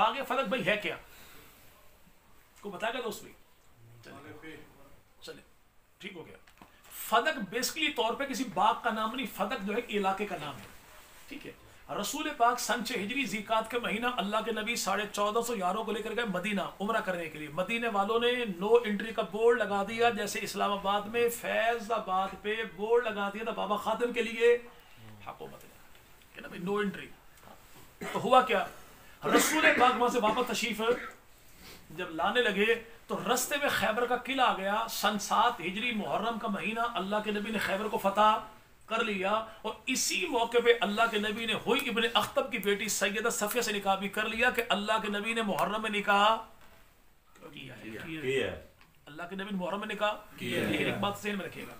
बाग फलक भाई है क्या, को बताएगा दोस्त भाई? चले ठीक हो गया। फदक बेसिकली तौर पे किसी बाग का नाम नहीं, फदक जो है इलाके का नाम है, ठीक है। रसूल पाक सन 6 हिजरी ज़िकात के महीना अल्लाह के नबी 1450 यारों को लेकर गए मदीना उम्रा करने के लिए। मदीने वालों ने नो एंट्री का बोर्ड लगा दिया, जैसे इस्लामाबाद में फैजाबाद पे बोर्ड लगा दिया था बाबा खातिम के लिए हुकूमत ने, ना भाई नो एंट्री। तो हुआ क्या, रसूल पाक वहां से वापस तशरीफ जब लाने लगे तो रस्ते में खैबर का किला आ गया। सन 7 हिजरी मुहर्रम का महीना अल्लाह के नबी ने खैबर को फतह कर लिया, और इसी मौके पे अल्लाह के नबी ने हुई इब्ने अख्तब की बेटी सैयदा सफिया से निकाह भी कर लिया कि अल्लाह के नबी ने मुहर्रम में निकाह किया। अल्लाह के नबी ने मुहर्रम में निकाह किया। लेकिन एक बात ज़हन में रखिएगा,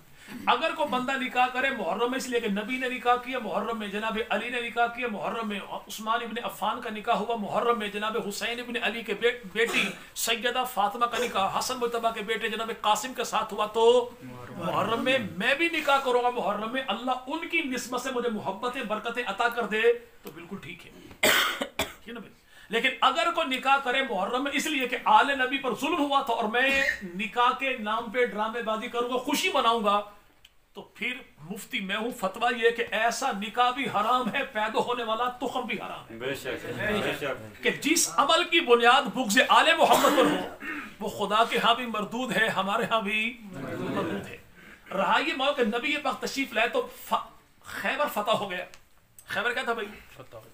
अगर कोई बंदा निकाह करे मुहर्रम में, इसलिए कि नबी ने निकाह किया मुहर्रम में, जनाब अली ने निकाह किया मुहर्रम में, उस्मान इब्ने अफ़ान का निकाह हुआ मुहर्रम में, जनाब हुसैन इब्ने अली के बेटी सैयदा फातिमा का निकाह हसन मुज्तबा के बेटे जनाब कासिम के साथ हुआ तो मुहर्रम में। मैं भी निकाह करूंगा मुहर्रम में, अल्लाह उनकी निस्बत से मुझे मोहब्बतें बरकतें अता कर दे तो बिल्कुल ठीक है ना भाई। लेकिन अगर कोई निकाह करे मुहर्रम में इसलिए कि आले नबी पर जुल्म हुआ था और मैं निकाह के नाम पे ड्रामेबाजी करूंगा, खुशी मनाऊंगा, तो फिर मुफ्ती मैं हूं, फतवा ये कि ऐसा निकाह भी हराम है, पैदा होने वाला तुखम भी हराम है। बेशक कि जिस अमल की बुनियाद बुग़्ज़ आले मोहम्मद पर हो वो खुदा के यहाँ भी मरदूद है, हमारे यहाँ भी मरदूद है। रहा ये मौका नबी पाक तशरीफ लाए तो खैबर फतह हो गया। खैबर क्या था भाई,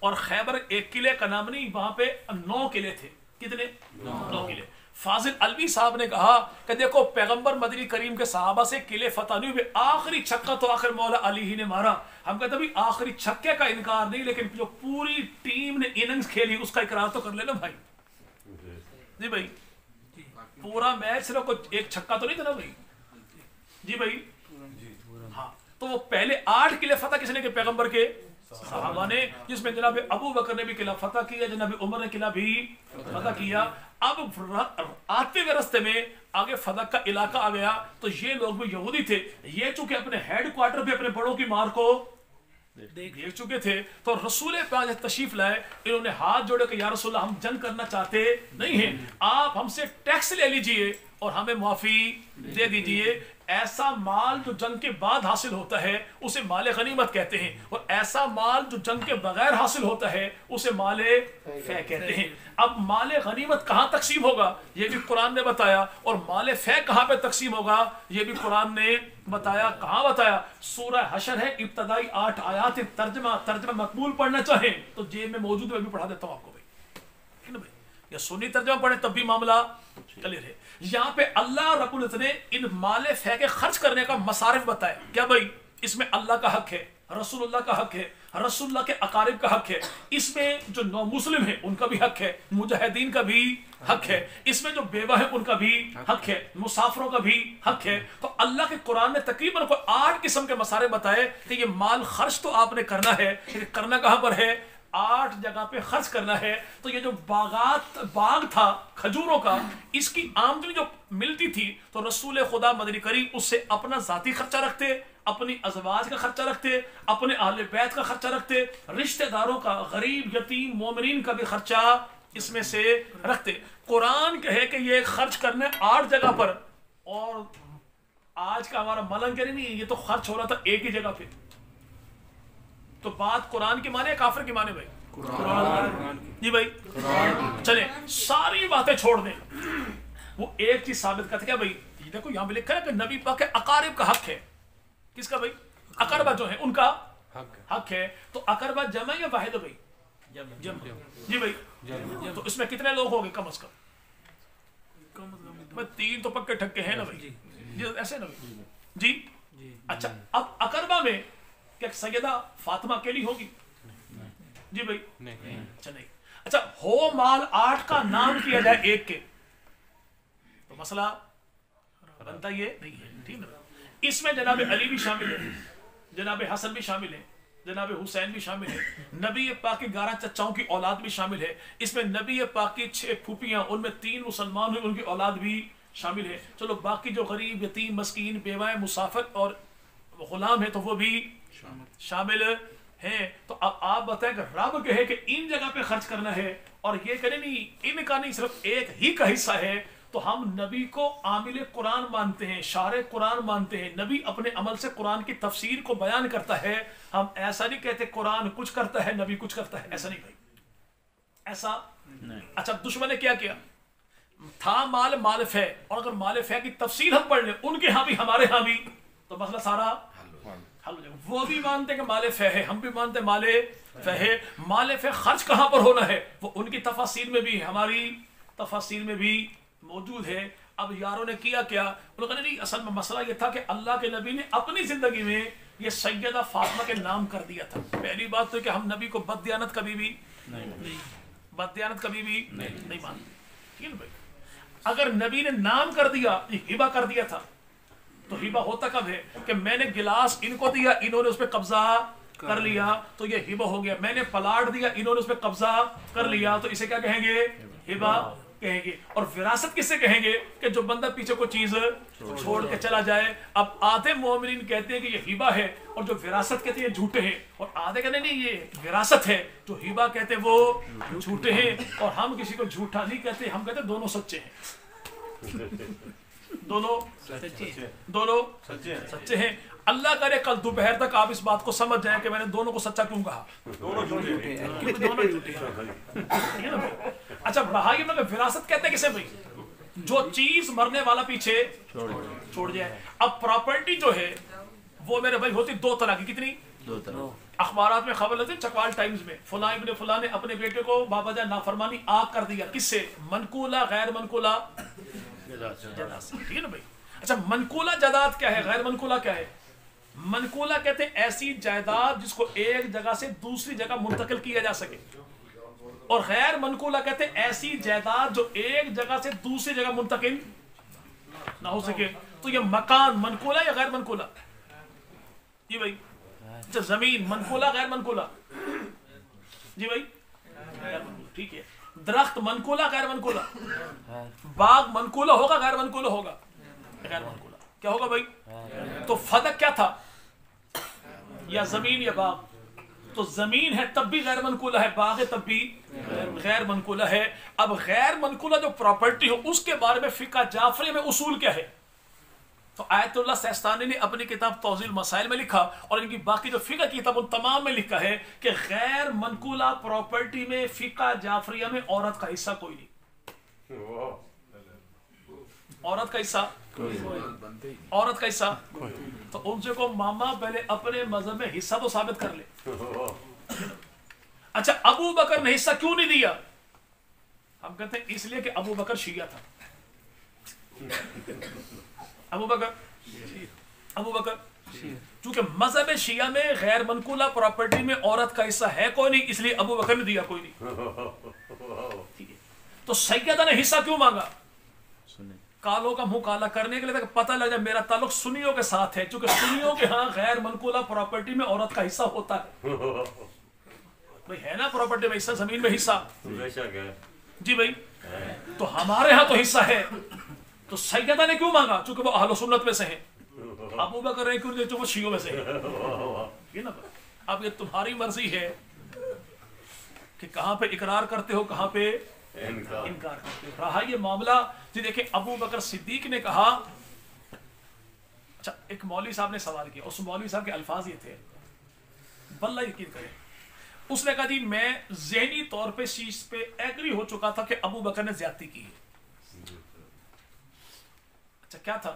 और खैबर एक किले का नाम नहीं, वहां पे 9 किले थे। कितने? 9 किले। फाजिल अलवी साहब ने कहा कि देखो पैगंबर मदनी करीम के सहाबा से किले फतह नहीं हुए, आखिरी छक्का तो आखिर मौला अली ही ने मारा। हम कहते भाई आखिरी छक्के का इनकार नहीं, लेकिन जो पूरी टीम ने इनिंग्स खेली उसका इकरार तो कर लेना भाई। जी भाई, पूरा मैच सिर्फ एक छक्का तो नहीं था ना भाई। जी भाई, हाँ, तो वो पहले 8 किले फतह किसने के? पैगंबर के सहाबा ने, जिसमें जनाब अबू बकर ने भी किला फतह किया, जनाब उमर ने किला भी फतह किया। अब आते हुए रास्ते में आगे फदक का इलाका आ गया, तो ये लोग भी यहूदी थे, ये चूंकि अपने हेड क्वार्टर पे अपने बड़ों की मार को देख चुके थे, तो रसूल पाक तशरीफ लाए, इन्होंने हाथ जोड़े कि या रसूल हम जंग करना चाहते नहीं हैं, आप हमसे टैक्स ले लीजिए और हमें माफी दे दीजिए। ऐसा माल जो जंग के बाद हासिल होता है उसे माले गनीमत कहते हैं, और ऐसा माल जो जंग के बगैर हासिल होता है उसे माले फै कहते हैं। अब माले गनीमत कहाँ तकसीम होगा ये भी कुरान ने बताया, और माले फै कहाँ पे तकसीम होगा ये भी कुरान ने बताया। कहाँ बताया? सूरह हशर है, इब्तदाई 8 आयात। तर्जमा मकबूल पढ़ना चाहें तो जेब में मौजूद, मैं भी पढ़ा देता हूँ आपको भाई, ठीक है भाई, या सुन्नी तर्जमा पढ़े तब भी मामला क्लियर है। यहाँ पे अल्लाह रब्बुल इज्जत ने इन माले फै के खर्च करने का मसारिफ बताया। क्या भाई? इसमें अल्लाह का हक है, रसूलुल्लाह का हक है, रसूलुल्लाह के अकारिब का हक है, इसमें जो नौ मुस्लिम है उनका भी हक है, मुजाहिदीन का भी हक है, इसमें जो बेवा है उनका भी हक है, मुसाफिरों का भी हक है। तो अल्लाह के कुरान ने तकरीबन कोई 8 किस्म के मसारे बताए कि ये माल खर्च तो आपने करना है, करना कहाँ पर है? 8 जगह पे खर्च करना है। तो ये जो बाग था खजूरों का, इसकी आमदनी जो मिलती थी तो रसूल खुदा मदनी करीम उससे अपना जाती खर्चा रखते, अपनी अज़वाज का खर्चा रखते, अपने अहले बैत का खर्चा रखते, रिश्तेदारों का, गरीब यतीम मोमिनीन का भी खर्चा इसमें से रखते। कुरान कहे कि ये खर्च करने 8 जगह पर, और आज का हमारा मलंग नहीं, ये तो खर्च हो रहा था एक ही जगह पे। तो बात कुरान की माने काफिर की माने भाई? कुरान जी भाई, चले सारी बातें छोड़ दें, वो एक चीज साबित करते। क्या भाई? देखो यहाँ पे लिखा है कि नबी पाक के अकारिब का हक है। किसका भाई? अकरबा जो है उनका हक है। तो अकरबा जमा या वाहिद भाई? जम जी भाई। तो इसमें कितने लोग होंगे कम अज कम? 3 तो पक्के ठक्के हैं ना भाई, ऐसे ना भाई जी। अच्छा, अब अकरबा में क्या सैयदा फातिमा अकेली होगी? जी भाई नहीं। अच्छा नहीं। अच्छा, हो माल 8 का नाम किया जाए एक के, तो मसला बनता ये नहीं है, ठीक है। इसमें जनाब अली भी शामिल है, जनाब हसन भी शामिल है, जनाब हुसैन भी शामिल है, नबी पाक के 11 चचाओं की औलाद भी शामिल है। इसमें नबी पाक की 6 फूफियां, उनमें 3 मुसलमान हुए, उनकी औलाद भी शामिल है। चलो बाकी जो गरीब यतीम मस्कीन बेवाएं मुसाफिर और गुलाम है तो वो भी शामिल हैं। तो अब आप बताएं कि रब कहे कि इन जगह पे खर्च करना है और ये करें नहीं, इनका नहीं, सिर्फ एक ही का हिस्सा है, तो हम नबी को आमिल कुरान मानते हैं, शारे कुरान मानते हैं। नबी अपने अमल से कुरान की तफसीर को बयान करता है। हम ऐसा नहीं कहते कुरान कुछ करता है नबी कुछ करता है, ऐसा नहीं भाई, ऐसा नहीं। अच्छा, दुश्मन ने क्या किया था, माल फै, और अगर माल फै की तफसीर हम पढ़ लें उनके यहाँ भी हमारे यहाँ भी, तो मसला सारा हल हो जाएगा। वो भी मानते हैं कि माले फै है, हम भी मानते हैं माले फै है। माले फै खर्च कहाँ पर होना है वो उनकी तफसीर में भी, हमारी तफसीर में भी मौजूद है। अब यारों ने किया क्या, उन्होंने नहीं, असल में मसला ये था कि अल्लाह के नबी ने अपनी जिंदगी में ये सैयदा फातिमा के नाम कर दिया था। पहली बात तो कि हम नबी को बददियानत कभी भी बददियानत कभी भी नहीं मानते, ठीक है ना भाई। अगर नबी ने नाम कर दिया, हिबा कर दिया था, तो हिबा होता कब है कि मैंने गिलास इनको दिया, इन्होंने उस पर कब्जा कर लिया, तो ये हिबा हो गया। मैंने पलाट दिया, इन्होंने उस पर कब्जा कर लिया, तो इसे क्या कहेंगे, हिबा कहेंगे। और विरासत किससे कहेंगे कि जो बंदा पीछे कोई चीज छोड़ के चला जाए। अब आधे मोमिनीन कहते हैं कि ये हिबा है, और जो विरासत कहते हैं झूठे हैं, और आधे कहते नहीं ये विरासत है, जो हिबा कहते हैं वो झूठे हैं। और हम किसी को झूठा नहीं कहते, हम कहते दोनों सच्चे हैं, दोनों सच्चे हैं। अल्लाह करे कल दोपहर तक आप इस बात को समझ जाए कि मैंने दोनों को सच्चा क्यों कहा, दोनों झूठे हैं। अच्छा, बहाई में विरासत कहते हैं किसे भाई, जो चीज मरने वाला पीछे छोड़ जाए। अब प्रॉपर्टी जो है वो मेरे भाई होती दो तरह की, कितनी, दो तरह। अखबारात में खबर लगती, चकवाल टाइम्स में, फुला इब्ने फुला ने अपने बेटे को बाबाजा नाफरमानी आग कर दिया, किससे, मनकूला गैर मनकूला जदाद से, ठीक है ना भाई। अच्छा, मनकूला जदाद क्या है, गैर मनकूला क्या है। मनकूला कहते हैं ऐसी जायदाद जिसको एक जगह से दूसरी जगह मुंतकिल किया जा सके, और गैर मनकूला कहते हैं ऐसी जायदाद जो एक जगह से दूसरी जगह मुंतकिल ना हो सके। तो ये मकान मनकूला या गैर मनकूला, जी भाई। अच्छा, जमीन मनकूला गैर मनकूला, जी भाई, ठीक है। दरख्त मनकूला गैर मनकूला, बाग मनकूला होगा गैर मनकूला होगा, गैर मनकूला क्या होगा भाई। तो फदक क्या था, या जमीन या बाग, तो जमीन है तब भी गैर मनकूला है, बाग है तब भी गैर मनकूला है। अब गैर मनकूला जो प्रॉपर्टी हो उसके बारे में फिका जाफरी में उसूल क्या है, तो आयतुल्लाह सिस्तानी ने अपनी किताब तौजील मसाइल में लिखा, और इनकी बाकी जो फिका की किताब उन तमाम में लिखा है कि गैर मनकूला प्रॉपर्टी में फिका जाफरिया में औरत का हिस्सा कोई नहीं, औरत का हिस्सा, औरत का हिस्सा। तो उनसे को मामा पहले अपने मजहब में हिस्सा तो साबित कर ले। अच्छा, अबू बकर ने हिस्सा क्यों नहीं दिया, हम कहते हैं इसलिए कि अबू बकर शिया था। अबू बकर चूंकि मजहब शिया में गैर मनकूला प्रॉपर्टी में औरत का हिस्सा है कोई नहीं, इसलिए अबू बकर ने दिया कोई नहीं, ठीक है। तो सैयदा ने हिस्सा क्यों मांगा, कालों का मुंह काला करने के लिए, ताकि पता लग जाए मेरा ताल्लुक सुन्नियों के साथ है, क्योंकि सुन्नियों के यहाँ गैर मनकूला प्रॉपर्टी में औरत का हिस्सा होता है। भाई है ना प्रॉपर्टी में हिस्सा, जमीन में हिस्सा, जी भाई। तो हमारे यहाँ तो हिस्सा है, तो सैयदा ने क्यों मांगा, क्योंकि वो अहले सुन्नत में से हैं। अबू बकर ने क्यों दिया, वो शियों में से है ना। अब ये तुम्हारी मर्जी है कि कहाँ पे इकरार करते हो, कहाँ पे इनकार करते हो। रहा ये मामला जी, देखिए अबू बकर सिद्दीक ने कहा, अच्छा एक मौलवी साहब ने सवाल किया, उस मौलवी साहब के अल्फाज ये थे, बल्ला यकीन करें, उसने कहा जी मैं ज़हनी तौर पे शीश पे एग्री हो चुका था कि अबू बकर ने ज्यादती की है। अच्छा क्या था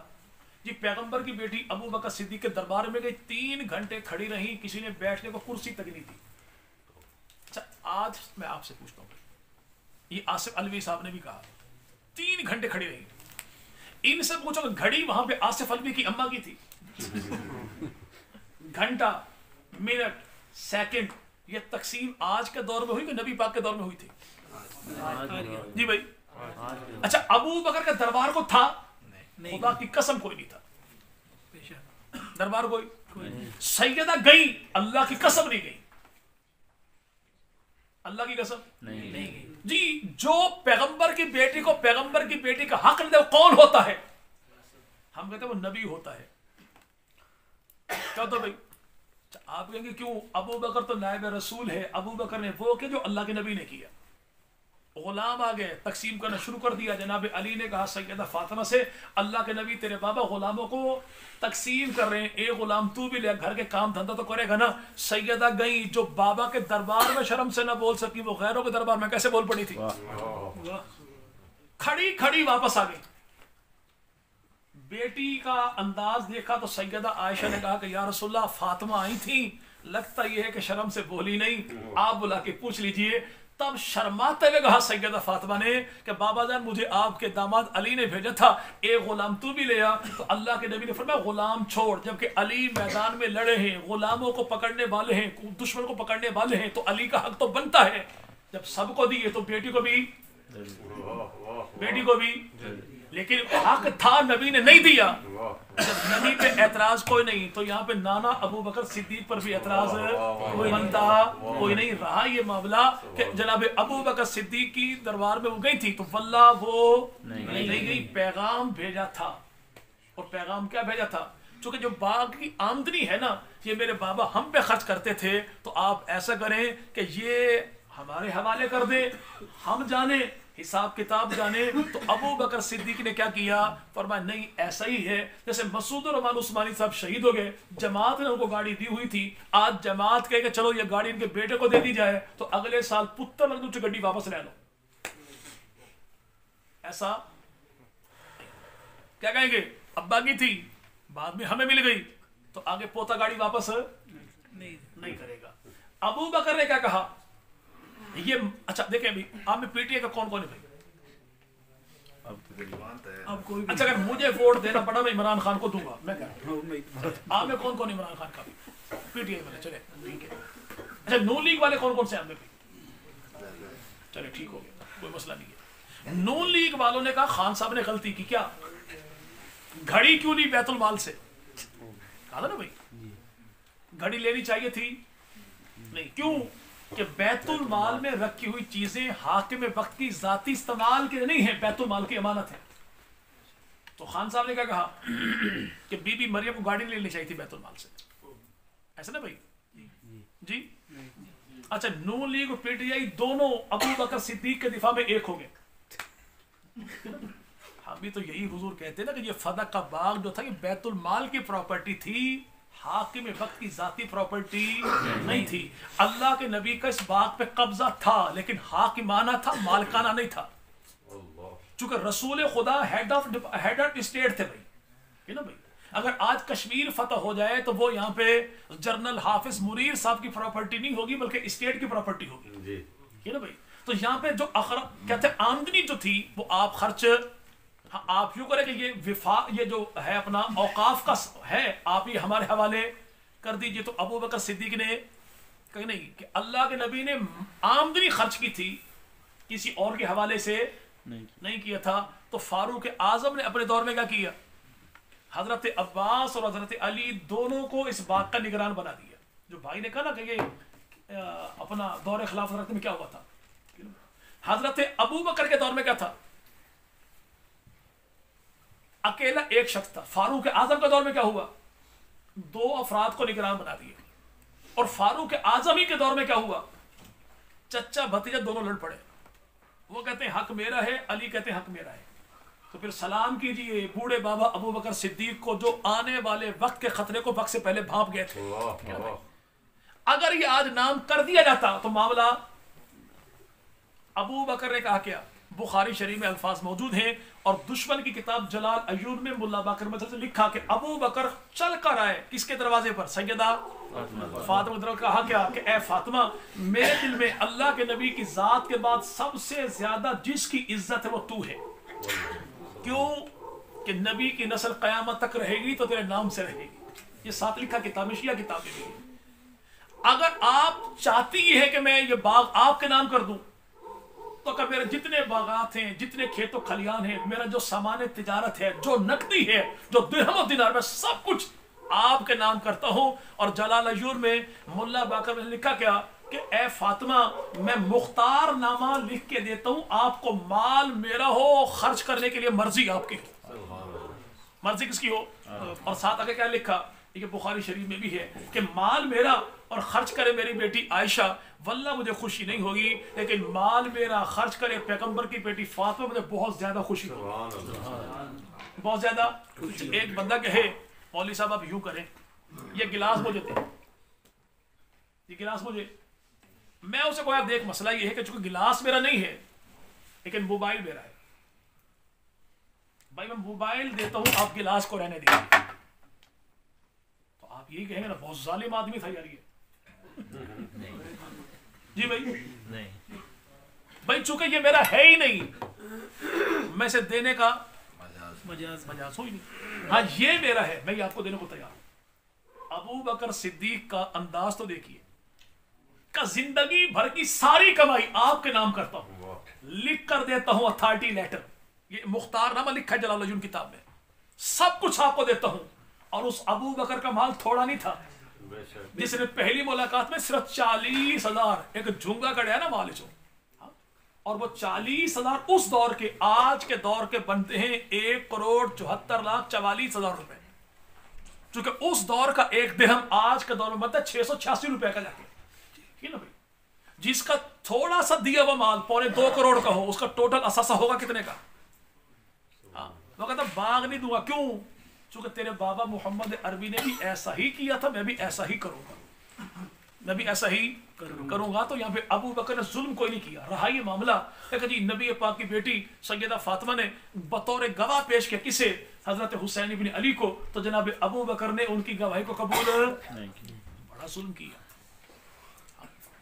जी, पैगंबर की बेटी अबू बकर सिद्दीक के दरबार में गई, 3 घंटे खड़ी रही, किसी ने बैठने को कुर्सी तक नहीं दी। अच्छा आज मैं आपसे पूछता हूँ, ये आसिफ अलवी साहब ने भी कहा 3 घंटे खड़ी रही, इनसे पूछो घड़ी वहां पे आसिफ अलवी की अम्मा की थी। घंटा, मिनट, सेकंड, ये तकसीम आज के दौर में हुई कि नबी पाक के दौर में हुई थी, जी भाई। अच्छा अबू बकर का दरबार को था, खुदा की कसम कोई नहीं था दरबार, कोई सैयदा गई, अल्लाह की कसम नहीं गई, अल्लाह की कसम नहीं गई जी। जो पैगंबर की बेटी को पैगंबर की बेटी का हक दे, कौन होता है, हम कहते हैं वो नबी होता है। क्या तो भाई आप कहेंगे क्यों, अबू बकर तो नायब रसूल है, अबू बकर ने वो किया जो अल्लाह के नबी ने किया, गुलाम आ गए, तकसीम करना शुरू कर दिया। जनाब अली ने कहा सैयदा फातिमा से, अल्लाह के नबी तेरे बाबा गुलामों को तकसीम कर रहे हैं, एक गुलाम तू भी ले, घर के काम धंधा तो करेगा ना। सैयदा गई, जो बाबा के दरबार में शर्म से ना बोल सकी, वो गैरों के दरबार में कैसे बोल पड़ी थी। खड़ी खड़ी वापस आ गई। बेटी का अंदाज देखा तो सैयदा आयशा ने कहा कि या रसूलल्लाह, फातिमा आई थी, लगता यह है कि शर्म से बोली नहीं, आप बुला के पूछ लीजिए। तब शर्माते हुए कहा सैयदा फातिमा ने कि बाबा जान, मुझे आपके दामाद अली ने भेजा था, एक गुलाम तू भी ले आ। तो अल्लाह के नबी ने फरमाया गुलाम छोड़, जबकि अली मैदान में लड़े हैं, गुलामों को पकड़ने वाले हैं, दुश्मन को पकड़ने वाले हैं, तो अली का हक तो बनता है। जब सबको दिए तो बेटी को भी, लेकिन हक था, नबी ने नहीं दिया। जब नबी पे एतराज कोई नहीं, तो यहाँ पे नाना अबू बकर सिद्दीक पर भी एतराज कोई बनता कोई नहीं रहा। ये मामला कि जनाब अबू बकर सिद्दीक की दरबार में वो गई थी, तो वल्लाह वो नहीं गई, पैगाम भेजा था। और पैगाम क्या भेजा था? चूंकि जो बाग की आमदनी है ना, ये मेरे बाबा हम पे खर्च करते थे, तो आप ऐसा करें कि ये हमारे हवाले कर दे, हम जाने, हिसाब किताब जाने। तो अबू बकर सिद्दीक ने क्या किया? फरमाया नहीं, ऐसा ही है जैसे मसूद रहमान उस्मानी साहब शहीद हो गए, जमात ने उनको गाड़ी दी हुई थी, आज जमात कहे कि चलो ये गाड़ी इनके बेटे को दे दी जाए, तो अगले साल पुत्र लगने गड्डी वापस ले लो। ऐसा क्या कहेंगे? अब्बा की थी, बाद में हमें मिल गई, तो आगे पोता गाड़ी वापस नहीं करेगा। अबू बकर ने क्या कहा? ये अच्छा देखें अभी आप में पीटीए का कौन कौन है भाई? अब कोई अच्छा, अगर मुझे वोट देना पड़ा मैं इमरान खान को दूंगा, मैं कह रहा हूं आप में कौन कौन इमरान खान का भी पीटीए वाले? चले ठीक है। अच्छा, नून लीग वाले कौन कौन से आप में? चले ठीक हो गया, कोई मसला नहीं है। नून लीग वालों ने कहा खान साहब ने गलती की, क्या घड़ी क्यों ली बैतुल माल से? कहा था ना भाई, घड़ी लेनी चाहिए थी, नहीं क्यों कि बैतुल माल में रखी हुई चीजें हाकिम वक्त की जाती इस्तेमाल के नहीं है, बैतुल माल की अमानत है। तो खान साहब ने क्या कहा कि बीबी मरियम को गाड़ी लेनी चाहिए थी बैतुल माल से, ऐसा ना भाई जी? अच्छा, नून लीग और पीटीआई दोनों अबू बकर सिद्दीक के दिफा में एक हो गए। हम भी तो यही हुजूर कहते ना कि ये फदक का बाग जो था, ये बैतुल माल की प्रॉपर्टी थी, हाकिम वक्त की जाती प्रॉपर्टी नहीं थी। अल्लाह के नबी का इस बाग पे कब्जा था, लेकिन हाकिमाना था, मालकाना नहीं था। चूंकि रसूल खुदा हेड ऑफ स्टेट थे भाई, है ना भाई? अगर आज कश्मीर फतह हो जाए तो वो यहाँ पे जनरल हाफिज मुनीर साहब की प्रॉपर्टी नहीं होगी, बल्कि स्टेट की प्रॉपर्टी होगी, है ना भाई? तो यहाँ पे जो कहते आमदनी जो थी वो आप खर्च, हाँ, आप यूं करें कि ये विफा, ये जो है अपना औकाफ का है, आप ये हमारे हवाले कर दीजिए। तो अबू बकर सिद्दीक ने कहा नहीं कि अल्लाह के नबी ने आमदनी खर्च की थी, किसी और के हवाले से नहीं किया था। तो फारूक आजम ने अपने दौर में क्या किया? हजरत अब्बास और हजरत अली दोनों को इस बाग का निगरान बना दिया। जो भाई ने कहा ना कि ये अपना दौर खिलाफत रखने में क्या हुआ था, हजरत अबू बकर के दौर में क्या था? अकेला एक शख्स था। फारूक आजम के दौर में क्या हुआ? दो अफराद को निगरान बना दिए। और फारूक आजम ही के दौर में क्या हुआ? चच्चा भतीजा दोनों लड़ पड़े। वो कहते हैं हक मेरा है, अली कहते हैं हक मेरा है। तो फिर सलाम कीजिए बूढ़े बाबा अबू बकर सिद्दीक को, जो आने वाले वक्त के खतरे को वक्त से पहले भांप गए थे। अगर ये आज नाम कर दिया जाता तो मामला, अबू बकर ने कहा क्या? बुखारी शरीफ में अल्फाज मौजूद हैं, और दुश्मन की किताब जलाल अय्यून में मुल्ला बाकर मदद से लिखा कि अबू बकर चल कर आए किसके दरवाजे पर? सैयदा फातिमा। कहा क्या कि ए फातिमा, मेरे दिल में अल्लाह के नबी की जात के बाद सबसे ज्यादा जिसकी इज्जत है वो तू है। क्यों? कि नबी की नस्ल कयामत तक रहेगी तो तेरे नाम से रहेगी। ये साथ लिखा किताब, शिया किताब में भी है। अगर आप चाहती है कि मैं ये बाग आपके नाम कर दूं, तो क्या मेरे जितने बागात हैं, जितने खेतों खलियान हैं, मेरा जो सामान तिजारत है, जो नकदी है, जो दिरहम और दिनार में, सब कुछ आपके नाम करता हूं। और जलाल अय्यून में मुल्ला बाकर ने लिखा क्या कि ए फातिमा, मैं मुख्तार नामा लिख के देता हूं, आपको माल मेरा हो, खर्च करने के लिए मर्जी आपकी हो। मर्जी किसकी हो? और साथ आगे क्या लिखा? ये बुखारी शरीफ में भी है कि माल मेरा और खर्च करे मेरी बेटी आयशा, वल्लाह मुझे खुशी नहीं होगी, लेकिन माल मेरा खर्च करे पैगंबर की बेटी फातिमा, मुझे बहुत ज्यादा खुशी होगी, बहुत ज्यादा। एक बंदा कहे मौलवी साहब आप यूं करें, ये गिलास मुझे दे, ये गिलास मुझे, मैं उसे कहूँ देख मसला ये है कि चूंकि गिलास मेरा नहीं है लेकिन मोबाइल मेरा है, भाई मैं मोबाइल देता हूं, आप गिलास को रहने दीजिए। तो आप यही कहेंगे ना बहुत जालिम आदमी था यार ये। जी भाई नहीं, भाई चूंकि ये मेरा है ही नहीं, मैं इसे देने का मजाज हो ही नहीं। हाँ ये मेरा है, मैं ये आपको देने को तैयार हूं। अबू बकर सिद्दीक का अंदाज तो देखिए, का जिंदगी भर की सारी कमाई आपके नाम करता हूं, लिख कर देता हूं अथॉरिटी लेटर, ये मुख्तारनामा लिखा है जलालुद्दीन किताब में, सब कुछ आपको देता हूं। और उस अबू बकर का माल थोड़ा नहीं था, जिसने पहली मुलाकात में सिर्फ 40,000 एक झुंगा कड़िया ना माल चो, और वो 40,000 उस दौर के, आज के दौर के बनते हैं 1,74,44,000 रुपए, क्योंकि उस दौर का एक दिरहम आज के दौर में बनता है 686 रुपए का जाके, ठीक है ना भाई। जिसका थोड़ा सा दिया हुआ माल 2.25 करोड़ का हो, उसका टोटल असासा होगा कितने का? वो कहता बाग नहीं दूंगा, क्यों? क्योंकि तेरे बाबा मोहम्मद अरबी ने भी ऐसा ही किया था, मैं भी ऐसा ही करूंगा, मैं भी ऐसा ही करूंगा। तो यहाँ पे अबू बकर ने जुल्म कोई नहीं किया। रहा ये मामला जी नबी पाक की बेटी सैयदा फातिमा ने बतौर गवाह पेश किया किसे? हजरत हुसैन इब्न अली को। तो जनाब अबू बकर ने उनकी गवाही को कबूल नहीं किया, बड़ा जुल्म किया।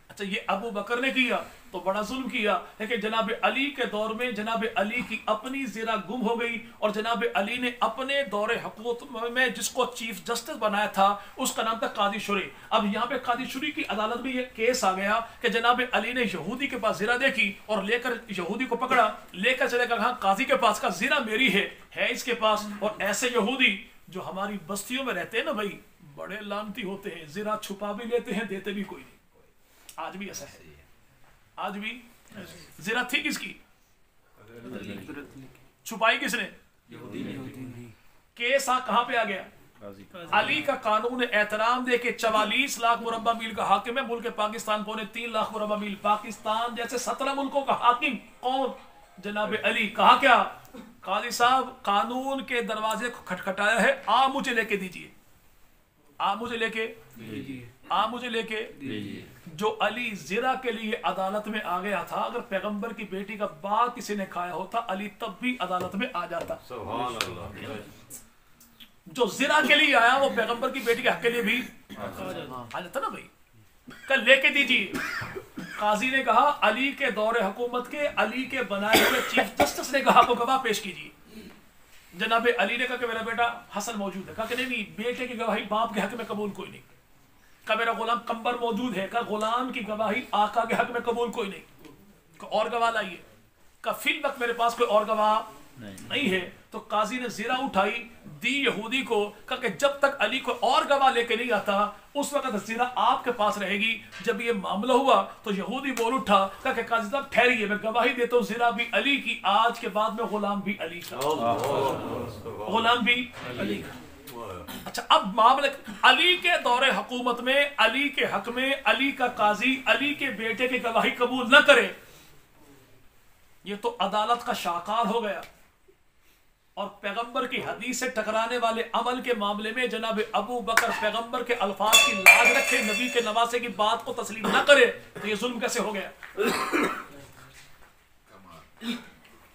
अच्छा ये अबू बकर ने किया तो बड़ा जुल्म किया, लेकिन जनाब अली के दौर में जनाब अली की अपनी ज़रा गुम हो गई, और जनाब अली ने अपने दौरे हुकूमत में जिसको चीफ जस्टिस बनाया था उसका नाम था काजी शुरी। अब यहाँ पे काजी शुरी की अदालत में ये केस आ गया कि जनाब अली ने यहूदी के पास ज़रा देखी और लेकर यहूदी को पकड़ा, लेकर चले गया काजी के पास का ज़रा मेरी है इसके पास। और ऐसे यहूदी जो हमारी बस्तियों में रहते हैं ना भाई, बड़े लानती होते हैं, ज़रा छुपा भी लेते हैं, देते भी कोई नहीं। आज भी ऐसा है, आज भी ज़रा थी किसकी, छुपाई किसने? केस कहां पे आ गया? अली का कानून एहतराम दे के 44 लाख मुरब्बा मील का हाकिम है मुल्क पाकिस्तान, 3.25 लाख मुरब्बा मील। पाकिस्तान जैसे 17 मुल्कों का हाकिम कौन? जनाब अली। कहा क्या? काजी साहब कानून के दरवाजे को खटखटाया है, आप मुझे लेके दीजिए, आप मुझे लेके आप मुझे लेके जो अली ज़रा के लिए अदालत में आ गया था, अगर पैगंबर की बेटी का बाल किसी ने खाया होता अली तब भी अदालत में आ जाता। सुभान अल्लाह। जो ज़रा के लिए आया वो पैगंबर की बेटी के हक के लिए भी आ जाता ना भाई। कल लेके दीजिए। काजी ने कहा अली के दौरे हुकूमत के, अली के बनाए हुए चीफ जस्टिस ने कहा को गवाह पेश कीजिए। जनाब अली ने कहा कि मेरा बेटा हसन मौजूद है। कहा कि नहीं, बेटे की गवाही बाप के हक में कबूल कोई नहीं। का मेरा गुलाम कंबर मौजूद है। का गुलाम की गवाही आका के हक में कबूल कोई नहीं। का और गवाह लाइए। का फिल वक्त मेरे पास कोई और गवाह नहीं है। तो काजी ने ज़रा उठाई, दी यहूदी को, कहा कि जब तक अली को और गवाह लेके नहीं आता उस वक्त ज़रा आपके पास रहेगी। जब ये मामला हुआ तो यहूदी बोल उठा, कहा कि काजी साहब ठहरिए, मैं गवाही देता हूँ ज़रा भी अली की, आज के बाद में गुलाम भी अली का, गुलाम भी अली का। अच्छा अब मामले अली के दौरे हुकूमत में अली के हक में अली का काजी अली के बेटे की गवाही कबूल न करे, ये तो अदालत का शाहकार हो गया। और पैगंबर की हदीस से टकराने वाले अमल के मामले में जनाब अबू बकर पैगंबर के अल्फाज की लाज रखे, नबी के नवासे की बात को तस्लीम न करे, तो ये जुल्म कैसे हो गया?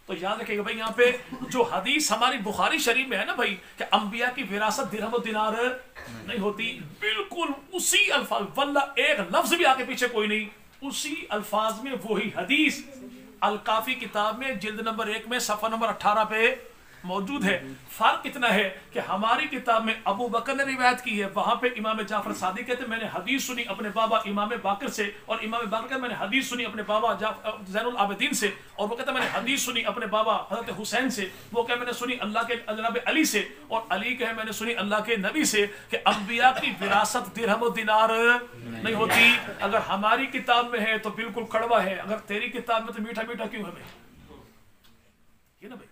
तो याद रखिएगा भाई, यहाँ पे जो हदीस हमारी बुखारी शरीफ में है ना भाई, कि अंबिया की विरासत दिरहम दिनार नहीं होती, बिल्कुल उसी अल्फाज, वल्ला एक लफ्ज भी आगे पीछे कोई नहीं, उसी अल्फाज में वही हदीस अल काफी किताब में जिल्द नंबर 1 में सफ़ा नंबर 18 पे मौजूद है। फर्क इतना है कि हमारी किताब में अबू बकर ने रिवायत की है, वहां पे इमाम जाफर सादिक कहते मैंने हदीस सुनी अपने बाबा इमाम बाकर से, और इमाम बाकर कहते मैंने हदीस सुनी अपने बाबा ज़ैनुल आबिदीन से, और वो कहते मैंने हदीस सुनी अपने बाबा हज़रत हुसैन से, वो कहे मैंने सुनी अल्लाह के जनाब अली से, और अली कहे मैंने सुनी अल्लाह के नबी से कि अंबिया की विरासत दिरहम दिनार नहीं होती। अगर हमारी किताब में है तो बिल्कुल कड़वा है, अगर तेरी किताब में तो मीठा मीठा क्यों है भाई? ये ना भाई,